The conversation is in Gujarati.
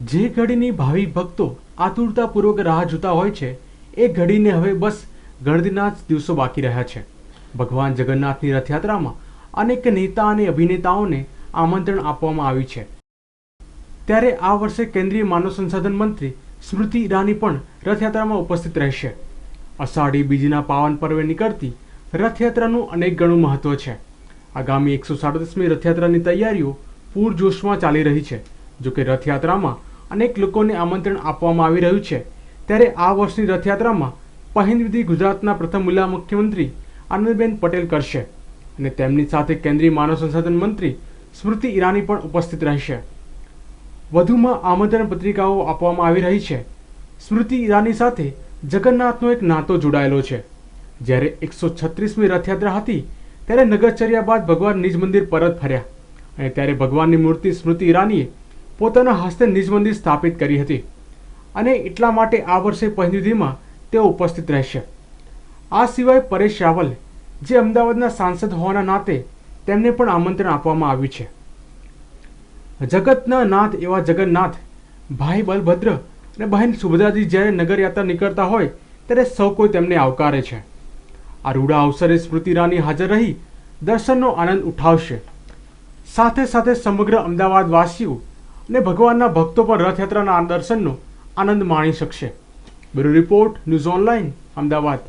જે ઘડીની ભાવિ ભક્તો આતુરતાપૂર્વક રાહ જોતા હોય છે એ ઘડીને હવે બસ ગણતરીના જ દિવસો બાકી રહ્યા છે। ભગવાન જગન્નાથની રથયાત્રામાં અનેક નેતા અને અભિનેતાઓને આમંત્રણ આપવામાં આવ્યું છે। ત્યારે આ વર્ષે કેન્દ્રીય માનવ સંસાધન મંત્રી સ્મૃતિ ઈરાની પણ રથયાત્રામાં ઉપસ્થિત રહેશે। અષાઢી બીજના પાવન પર્વે નીકળતી રથયાત્રાનું અનેક ગણું મહત્વ છે। આગામી 137મી રથયાત્રાની તૈયારીઓ પૂરજોશમાં ચાલી રહી છે। જોકે રથયાત્રામાં અનેક લોકોને આમંત્રણ આપવામાં આવી રહ્યું છે। ત્યારે આ વર્ષની રથયાત્રામાં પહિંદ વિધિ ગુજરાતના પ્રથમ મહિલા મુખ્યમંત્રી આનંદીબેન પટેલ કરશે અને તેમની સાથે કેન્દ્રીય માનવ સંસાધન મંત્રી સ્મૃતિ ઈરાની પણ ઉપસ્થિત રહેશે। વધુમાં આમંત્રણ પત્રિકાઓ આપવામાં આવી રહી છે। સ્મૃતિ ઈરાની સાથે જગન્નાથનો એક નાતો જોડાયેલો છે। જ્યારે 136મી રથયાત્રા હતી ત્યારે નગરચર્યા બાદ ભગવાન નિજ મંદિર પરત ફર્યા અને ત્યારે ભગવાનની મૂર્તિ સ્મૃતિ ઈરાનીએ પોતાના હસ્તે નિજ મંદિર સ્થાપિત કરી હતી અને એટલા માટે આ વર્ષે પહિંદવિધિમાં તેઓ ઉપસ્થિત રહેશે। આ સિવાય પરેશ રાવલ જે અમદાવાદના સાંસદ હોવાના નાતે તેમને પણ આમંત્રણ આપવામાં આવ્યું છે। જગતના નાથ એવા જગન્નાથ ભાઈ બલભદ્ર અને બહેન સુભદ્રાજી જ્યારે નગરયાત્રા નીકળતા હોય ત્યારે સૌ કોઈ તેમને આવકારે છે। આ રૂડા અવસરે સ્મૃતિ ઈરાની હાજર રહી દર્શનનો આનંદ ઉઠાવશે। સાથે સાથે સમગ્ર અમદાવાદ વાસીઓ અને ભગવાનના ભક્તો પણ રથયાત્રાના દર્શનનો આનંદ માણી શકશે। Bureau report, news online, Ahmedabad.